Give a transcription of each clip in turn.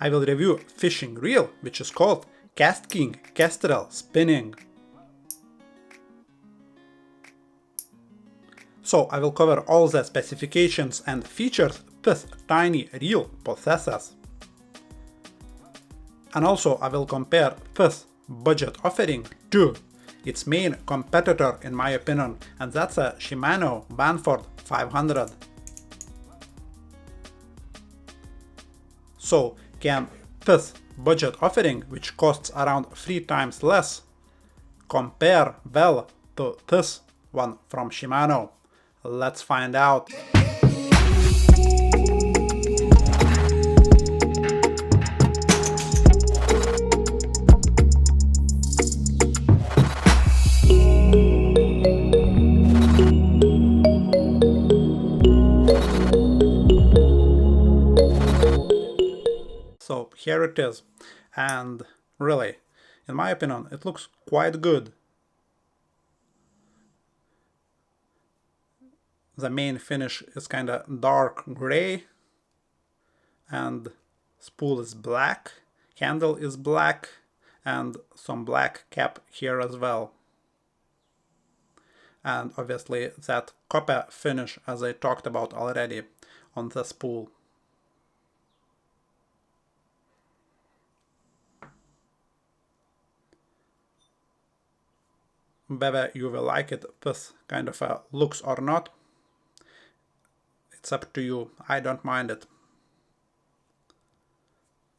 I will review fishing reel, which is called KastKing Kestrel Spinning. So I will cover all the specifications and features this tiny reel possesses. And also I will compare this budget offering to its main competitor in my opinion, and that's a Shimano Vanford 500. So can this budget offering, which costs around 3 times less, compare well to this one from Shimano? Let's find out. So here it is, and really, in my opinion, it looks quite good. The main finish is kind of dark gray, and spool is black, handle is black, and some black cap here as well. And obviously that copper finish, as I talked about already on the spool. Whether you will like it, this kind of looks or not, it's up to you. I don't mind it.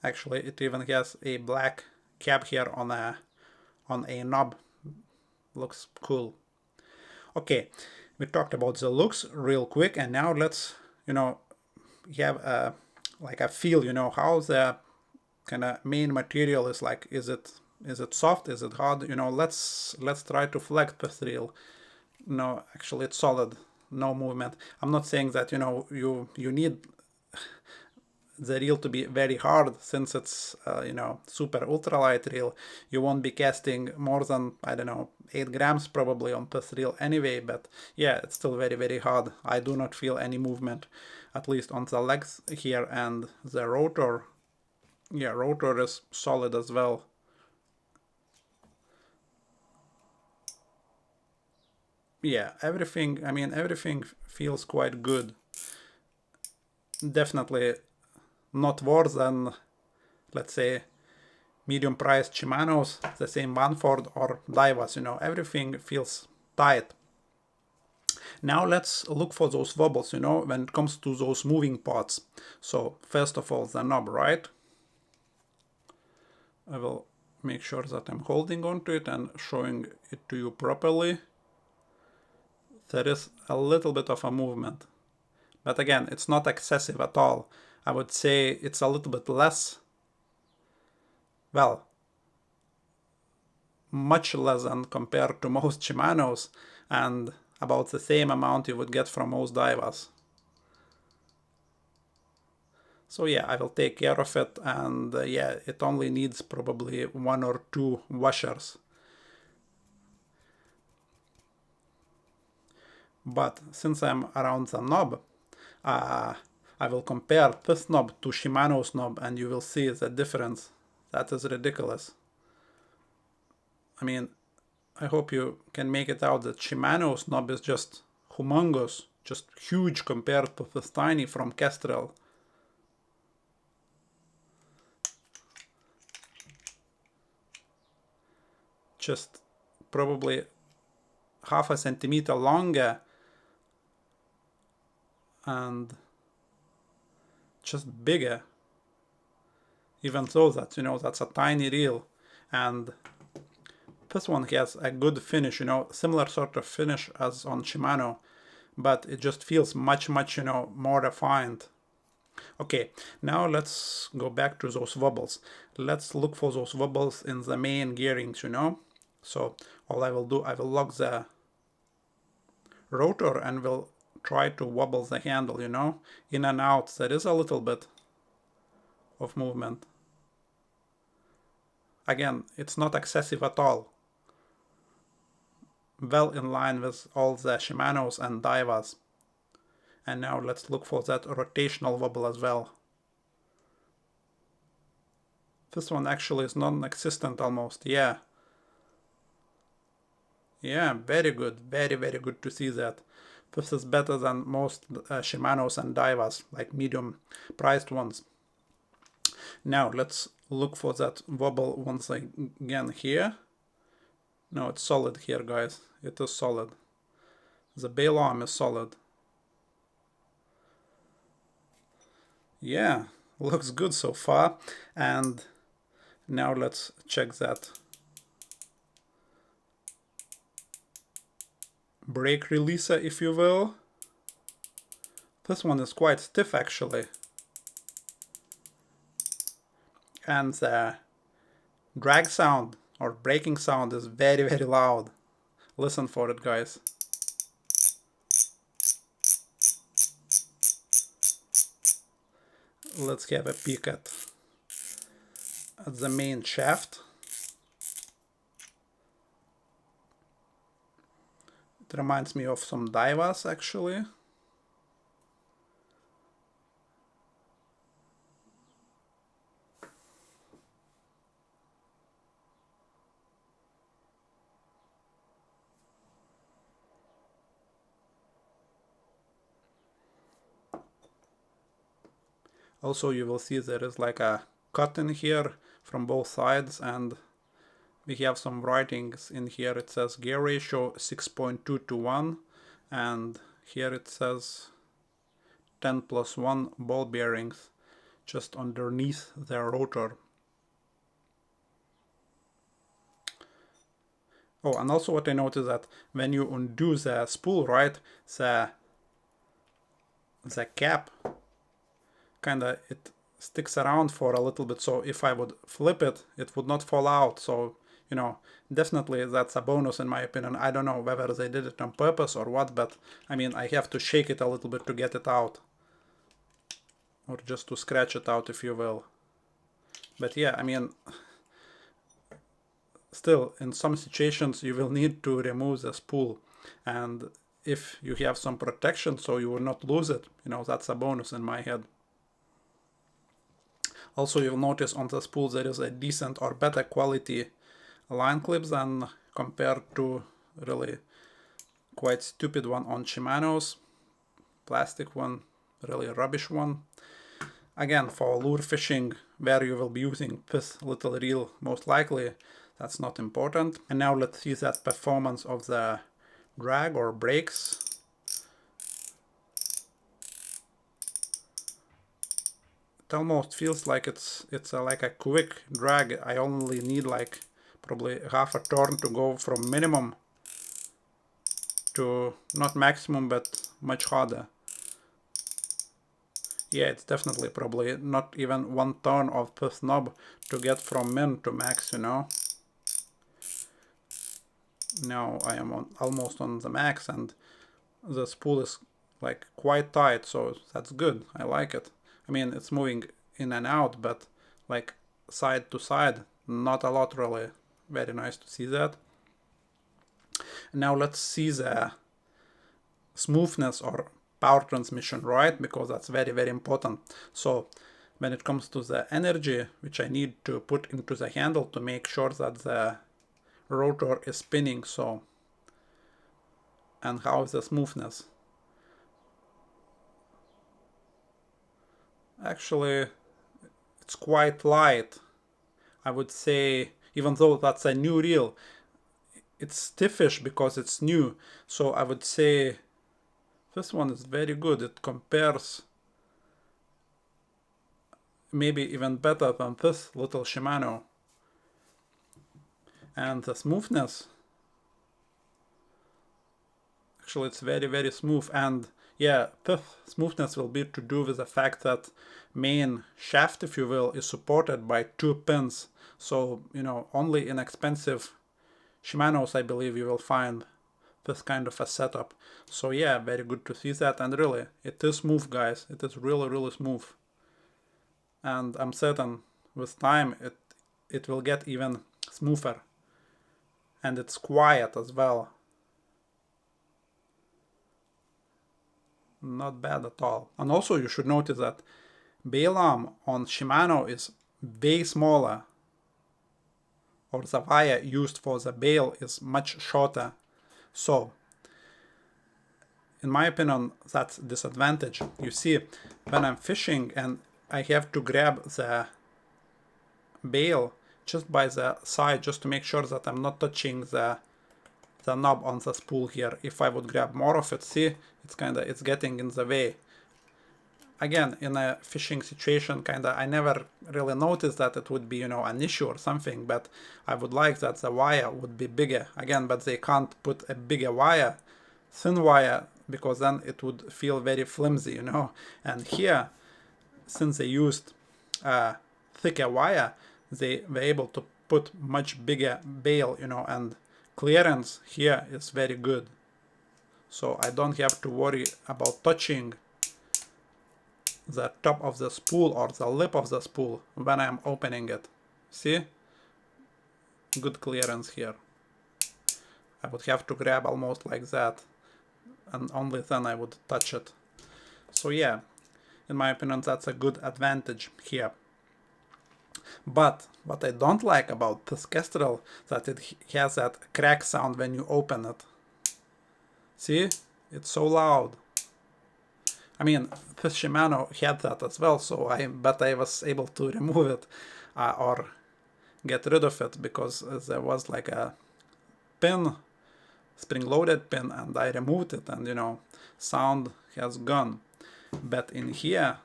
Actually, it even has a black cap here on a knob. Looks cool. Okay, we talked about the looks real quick, and now let's have a feel. How the kind of main material is like. Is it soft? Is it hard? Let's try to flex this reel. No, actually it's solid, no movement. I'm not saying that you need the reel to be very hard, since it's super ultralight reel. You won't be casting more than, I don't know, 8 grams probably on this reel anyway, but yeah, it's still very, very hard. I do not feel any movement, at least on the legs here, and the rotor, yeah, rotor is solid as well. Yeah, everything feels quite good. Definitely not worse than, let's say, medium priced Shimanos, the same Vanford or Daivas, everything feels tight. Now let's look for those wobbles, when it comes to those moving parts. So first of all, the knob, right? I will make sure that I'm holding onto it and showing it to you properly. There is a little bit of a movement, but again, it's not excessive at all. I would say it's a little bit less, well, much less than compared to most Shimanos, and about the same amount you would get from most Daivas. So yeah, I will take care of it, and yeah, it only needs probably 1 or 2 washers. But since I'm around the knob, I will compare this knob to Shimano's knob, and you will see the difference. That is ridiculous. I mean, I hope you can make it out that Shimano's knob is just humongous, just huge compared to this tiny from Kestrel. Just probably half a centimeter longer, and just bigger, even though that that's a tiny reel. And this one has a good finish, similar sort of finish as on Shimano, but it just feels much more refined. Okay, now let's go back to those wobbles. Let's look for those wobbles in the main gearings, So all I will do, I will lock the rotor and will try to wobble the handle, in and out. There is a little bit of movement. Again, it's not excessive at all. Well in line with all the Shimanos and Daivas. And now let's look for that rotational wobble as well. This one actually is non-existent almost. Yeah. Yeah, very good. Very, very good to see that. This is better than most Shimanos and Daivas, like medium priced ones. Now let's look for that wobble once again here. No, it's solid here, guys. It is solid. The bail arm is solid. Yeah, looks good so far. And now let's check that brake releaser, if you will. This one is quite stiff actually. And the drag sound or braking sound is very, very loud. Listen for it, guys. Let's have a peek at the main shaft. It reminds me of some Daivas actually. Also, you will see there is like a cut in here from both sides, and we have some writings in here. It says gear ratio 6.2 to 1, and here it says 10+1 ball bearings just underneath the rotor. Oh, and also what I noticed that when you undo the spool, right, the cap kinda it sticks around for a little bit, so if I would flip it, it would not fall out. So, you know, definitely that's a bonus in my opinion. I don't know whether they did it on purpose or what, but I mean, I have to shake it a little bit to get it out, or just to scratch it out, if you will. But yeah, I mean, still in some situations you will need to remove the spool, and if you have some protection so you will not lose it, you know, that's a bonus in my head. Also, you'll notice on the spool there is a decent or better quality line clips than compared to really quite stupid one on Shimano's. Plastic one, really rubbish one. Again, for lure fishing where you will be using this little reel, most likely that's not important. And now let's see that performance of the drag or brakes. It almost feels like it's like a quick drag. I only need like probably half a turn to go from minimum to not maximum but much harder. Yeah, it's definitely probably not even one turn of this knob to get from min to max, you know. Now I am almost on the max, and the spool is like quite tight, so that's good. I like it. I mean, it's moving in and out, but like side to side, not a lot really. Very nice to see that. Now let's see the smoothness or power transmission, right? Because that's very, very important. So when it comes to the energy which I need to put into the handle to make sure that the rotor is spinning, so, and how is the smoothness? Actually, it's quite light. I would say, even though that's a new reel, it's stiffish because it's new. So I would say this one is very good. It compares maybe even better than this little Shimano. And the smoothness, actually it's very, very smooth. And yeah, this smoothness will be to do with the fact that main shaft, if you will, is supported by 2 pins. So, you know, only in expensive Shimanos, I believe, you will find this kind of a setup. So yeah, very good to see that. And really, it is smooth, guys. It is really, really smooth. And I'm certain with time it will get even smoother. And it's quiet as well. Not bad at all. And also you should notice that bail arm on Shimano is way smaller or the wire used for the bail is much shorter. So in my opinion, that's a disadvantage. You see, when I'm fishing and I have to grab the bail just by the side, just to make sure that I'm not touching the knob on the spool here. If I would grab more of it, see, it's getting in the way. Again, in a fishing situation, I never really noticed that it would be, you know, an issue or something, but I would like that the wire would be bigger. Again, but they can't put a bigger wire, thin wire, because then it would feel very flimsy, you know. And here, since they used thicker wire, they were able to put much bigger bail, you know, and clearance here is very good. So I don't have to worry about touching the top of the spool or the lip of the spool when I'm opening it. See? Good clearance here. I would have to grab almost like that, and only then I would touch it. So yeah, in my opinion, that's a good advantage here. But what I don't like about this Kestrel, that it has that crack sound when you open it. See? It's so loud. I mean, this Shimano had that as well, but I was able to remove it or get rid of it, because there was like a pin, spring-loaded pin, and I removed it, and you know, sound has gone. But in here,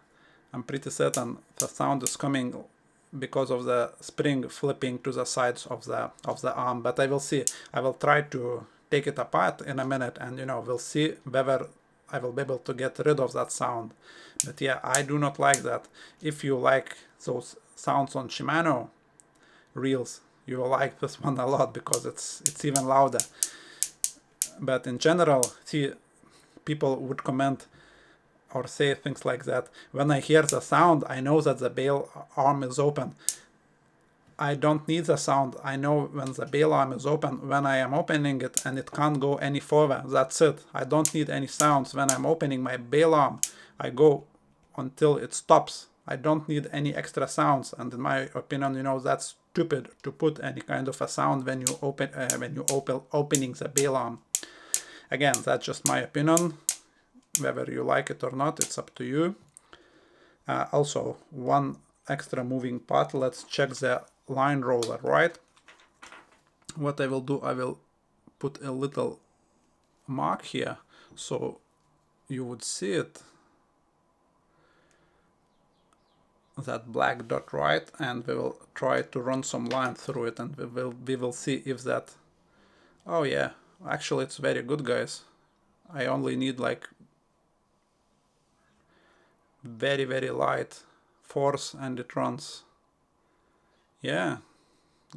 I'm pretty certain the sound is coming because of the spring flipping to the sides of the arm. But I will see. I will try to take it apart in a minute, and you know, we'll see whether I will be able to get rid of that sound. But yeah, I do not like that. If you like those sounds on Shimano reels, you will like this one a lot, because it's even louder. But in general, see, people would comment or say things like that. When I hear the sound, I know that the bail arm is open. I don't need the sound. I know when the bail arm is open, when I am opening it and it can't go any further. That's it. I don't need any sounds. When I'm opening my bail arm, I go until it stops. I don't need any extra sounds. And in my opinion, you know, that's stupid to put any kind of a sound when you opening the bail arm. Again, that's just my opinion. Whether you like it or not, it's up to you. Also, one extra moving part. Let's check the line roller, right? What I will do, I will put a little mark here so you would see it, that black dot, right? And we will try to run some line through it, and we will see if that... Oh yeah, actually it's very good, guys. I only need like very, very light force and it runs. Yeah,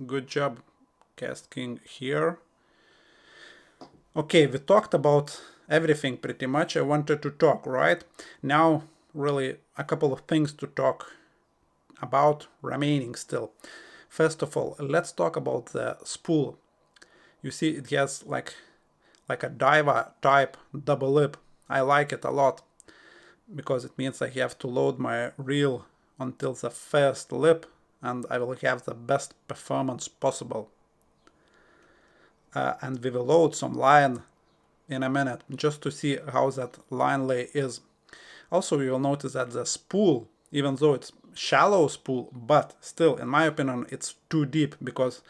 good job, KastKing here. Okay, we talked about everything pretty much I wanted to talk, right? Now, really a couple of things to talk about remaining still. First of all, let's talk about the spool. You see, it has like a diver type double lip. I like it a lot, because it means I have to load my reel until the first lip, and I will have the best performance possible. And we will load some line in a minute, just to see how that line lay is. Also, you will notice that the spool, even though it's shallow spool, but still, in my opinion, it's too deep, because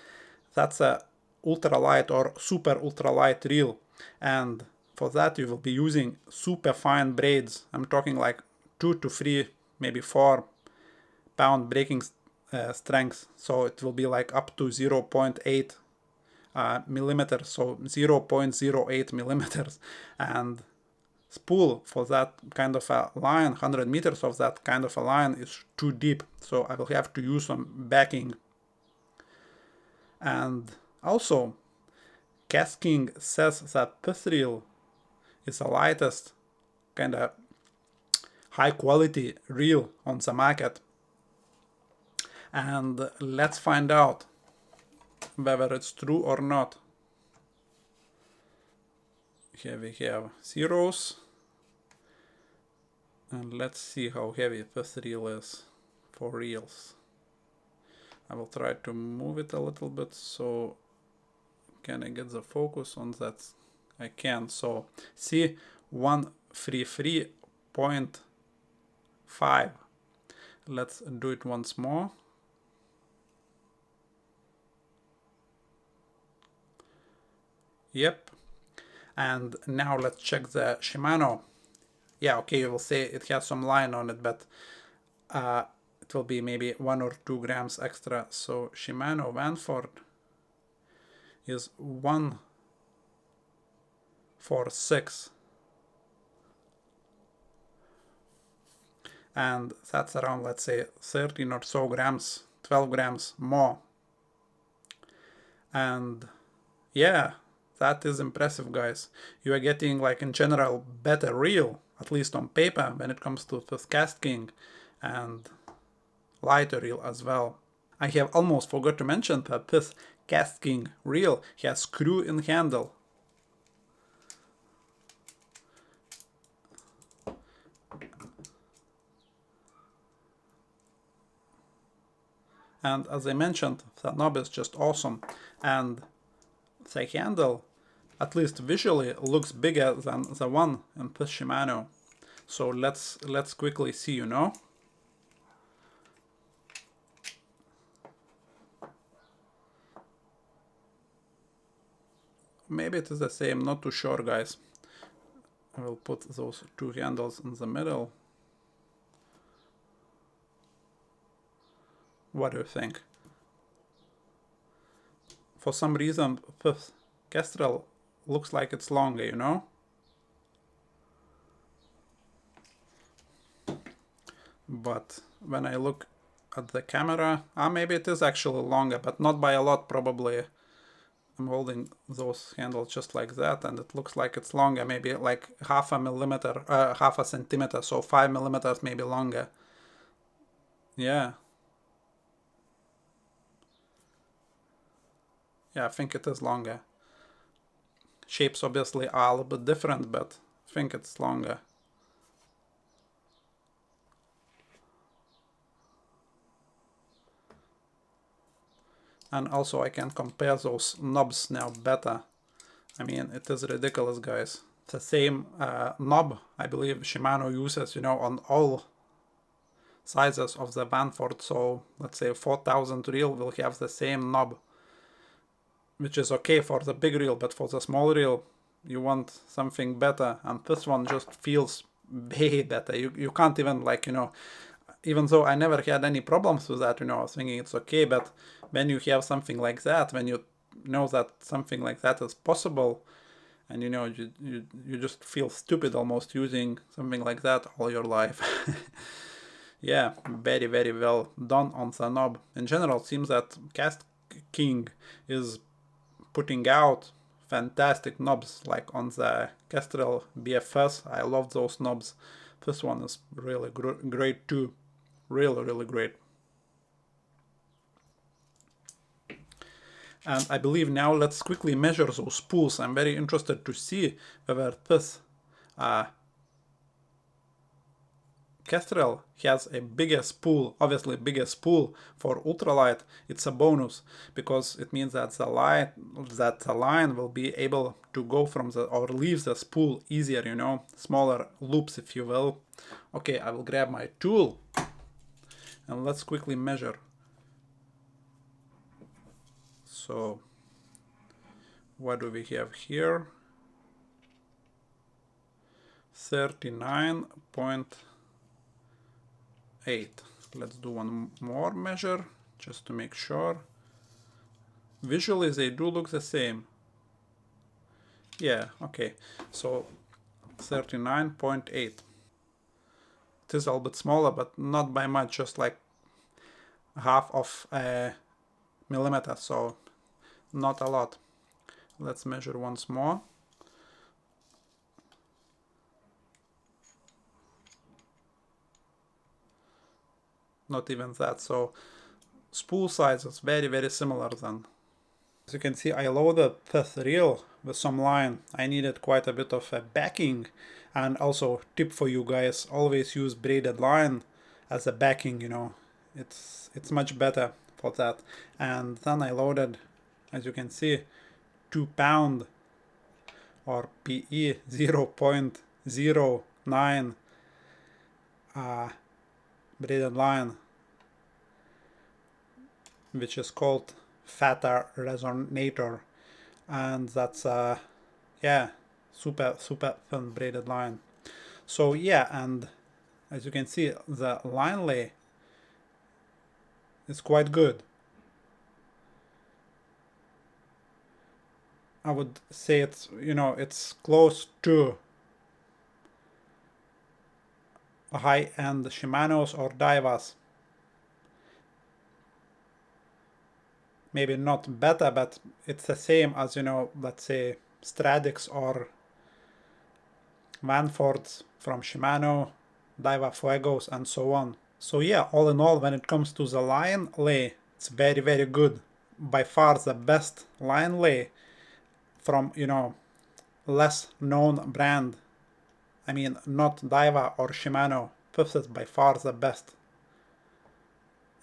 that's a ultralight or super ultralight reel, and for that you will be using super fine braids. I'm talking like 2 to 3, maybe 4 pound breaking strength, so it will be like up to 0.8 millimeters, so 0.08 millimeters. And spool for that kind of a line, 100 meters of that kind of a line, is too deep, so I will have to use some backing. And also, KastKing says that this reel is the lightest kind of high quality reel on the market. And let's find out whether it's true or not. Here we have zeros, and let's see how heavy this reel is for reals. I will try to move it a little bit, so can I get the focus on that? I can. So see, 133.5. Let's do it once more. Yep. And now let's check the Shimano. Yeah, okay, you will say it has some line on it, but it will be maybe 1 or 2 grams extra. So Shimano Vanford is 146. And that's around, let's say, 13 or so grams, 12 grams more. And yeah, that is impressive, guys. You are getting, like, in general, better reel, at least on paper, when it comes to this KastKing, and lighter reel as well. I have almost forgot to mention that this KastKing reel has screw in handle. And as I mentioned, the knob is just awesome. And the handle, at least visually, looks bigger than the one in this Shimano. So let's quickly see, you know. Maybe it is the same, not too sure, guys. I will put those two handles in the middle. What do you think? For some reason, this Kestrel looks like it's longer, you know? But when I look at the camera, maybe it is actually longer, but not by a lot, probably. I'm holding those handles just like that, and it looks like it's longer, maybe like half a centimeter, so 5 millimeters maybe longer. Yeah. Yeah, I think it is longer. Shapes obviously are a little bit different, but I think it's longer. And also I can compare those knobs now better. I mean, it is ridiculous, guys. The same knob, I believe Shimano uses, you know, on all sizes of the Vanford. So let's say 4000 reel will have the same knob, which is okay for the big reel, but for the small reel, you want something better. And this one just feels way better. You can't even, like, you know, even though I never had any problems with that, you know, I was thinking it's okay, but when you have something like that, when you know that something like that is possible, and you know, you just feel stupid almost using something like that all your life. Yeah, very, very well done on the knob. In general, it seems that KastKing is putting out fantastic knobs, like on the Kestrel BFS. I love those knobs. This one is really great too. Really, really great. And I believe now let's quickly measure those spools. I'm very interested to see whether this Kestrel has a bigger spool, obviously bigger spool for ultralight. It's a bonus because it means that the line will be able to go from the or leave the spool easier, you know, smaller loops, if you will. Okay, I will grab my tool and let's quickly measure. So what do we have here? 39.8. Let's do one more measure just to make sure. Visually they do look the same. Yeah, okay. So 39.8. It is a little bit smaller, but not by much, just like half of a millimeter, so not a lot. Let's measure once more. Not even that, so spool size is very, very similar then. As you can see, I loaded this reel with some line. I needed quite a bit of a backing, and also tip for you guys, always use braided line as a backing, you know. It's much better for that. And then I loaded, as you can see, 2 pound or PE 0.09 braided line, which is called Fatter Resonator, and that's yeah, super thin braided line. So yeah, and as you can see, the line lay is quite good. I would say it's, you know, it's close to high-end Shimanos or Daivas. Maybe not better, but it's the same as, you know, let's say Stradix or Vanfords from Shimano, Daiwa Fuegos, and so on. So yeah, all in all, when it comes to the line lay, it's very good. By far the best line lay from, you know, less known brand. I mean, not Daiwa or Shimano. This is by far the best.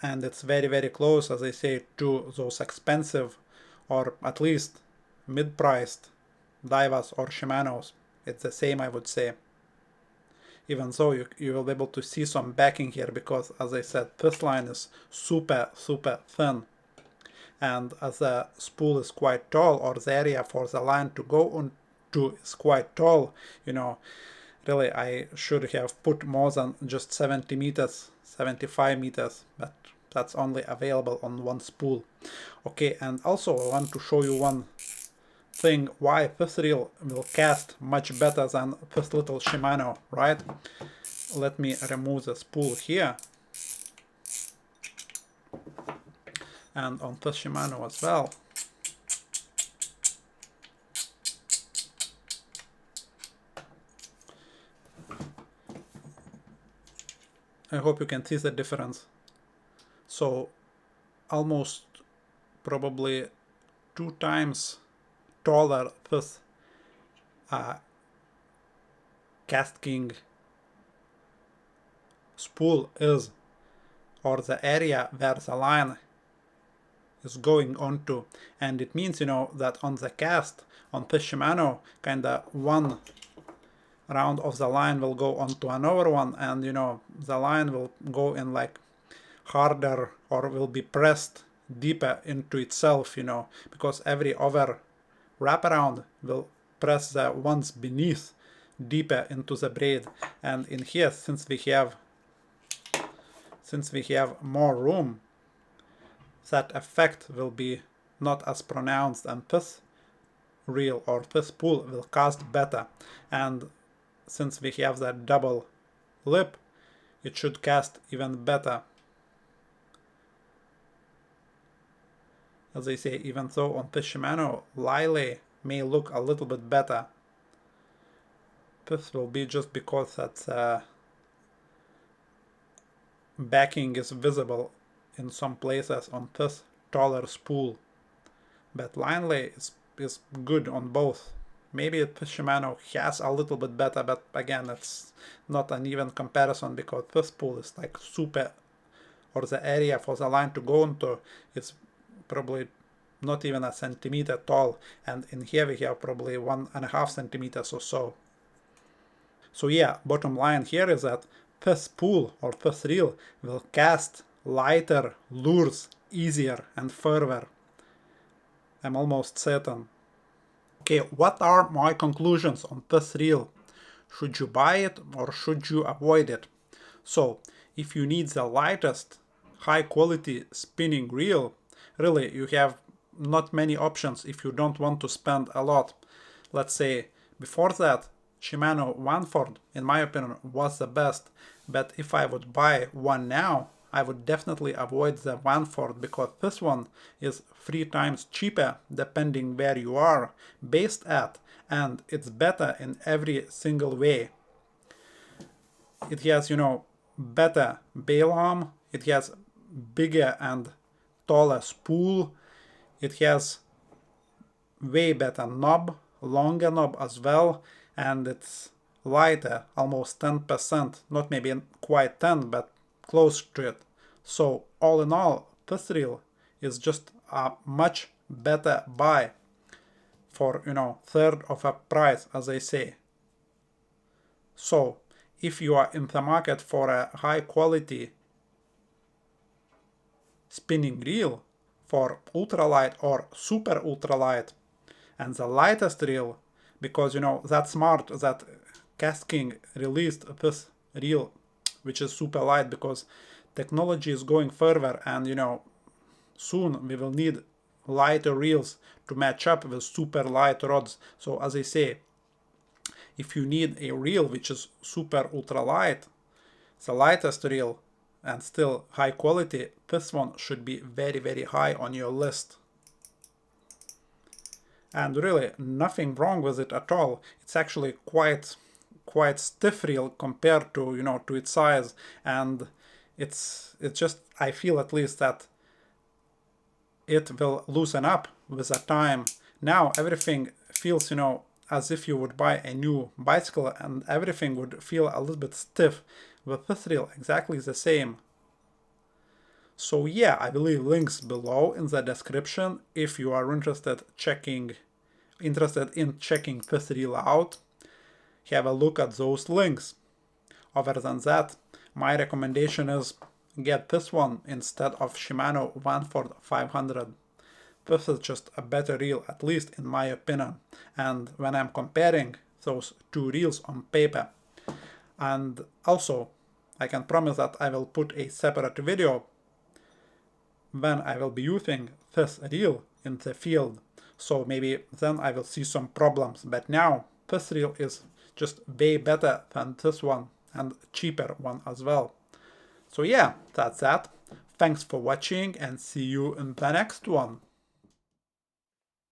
And it's very close, as I say, to those expensive or at least mid-priced Daivas or Shimanos. It's the same, I would say. Even though you will be able to see some backing here, because as I said, this line is super thin. And as the spool is quite tall, or the area for the line to go on to is quite tall, you know, really I should have put more than just 70 meters, 75 meters, but that's only available on one spool. Okay, and also I want to show you one thing why this reel will cast much better than this little Shimano, right? Let me remove the spool here. And on this Shimano as well. I hope you can see the difference. So almost probably 2 times taller this KastKing spool is, or the area where the line is going onto, and it means, you know, that on the cast on this Shimano, kinda one round of the line will go onto another one, and you know, the line will go in like harder, or will be pressed deeper into itself, you know, because every other wraparound will press the ones beneath deeper into the braid. And in here, since we have more room, that effect will be not as pronounced, and this reel or this spool will cast better. And since we have that double lip, it should cast even better. As I say, even though on this Shimano, Lyle may look a little bit better, this will be just because that backing is visible in some places on this taller spool. But line lay is good on both. Maybe this Shimano has a little bit better, but again, it's not an even comparison, because this spool is like super, or the area for the line to go into is probably not even a centimeter tall, and in here we have probably 1.5 centimeters or so. So yeah, bottom line here is that this spool or this reel will cast lighter lures easier and further. I'm almost certain. Okay, what are my conclusions on this reel? Should you buy it or should you avoid it? So, if you need the lightest, high quality spinning reel, really you have not many options if you don't want to spend a lot. Let's say before that, Shimano Vanford, in my opinion, was the best, but if I would buy one now, I would definitely avoid the Vanford, because this one is 3 times cheaper depending where you are based at, and it's better in every single way. It has, you know, better bail arm, it has bigger and taller spool, it has way better knob, longer knob as well, and it's lighter, almost 10%, not maybe quite 10, but close to it. So all in all, this reel is just a much better buy for, you know, third of a price, as I say. So if you are in the market for a high quality spinning reel for ultralight or super ultralight, and the lightest reel, because, you know, that's smart that KastKing released this reel which is super light, because technology is going further, and, you know, soon we will need lighter reels to match up with super light rods. So as I say, if you need a reel which is super ultra light, the lightest reel and still high quality, this one should be very, very high on your list. And really nothing wrong with it at all. It's actually quite stiff reel compared to, you know, to its size, and it's just, I feel at least that it will loosen up with the time. Now everything feels, you know, as if you would buy a new bicycle, and everything would feel a little bit stiff. With this reel exactly the same. So yeah, I will leave links below in the description if you are interested in checking this reel out. Have a look at those links. Other than that, my recommendation is get this one instead of Shimano Vanford 500. This is just a better reel, at least in my opinion, and when I'm comparing those two reels on paper. And also, I can promise that I will put a separate video when I will be using this reel in the field, so maybe then I will see some problems, but now this reel is just way better than this one, and cheaper one as well. So yeah, that's that. Thanks for watching, and see you in the next one.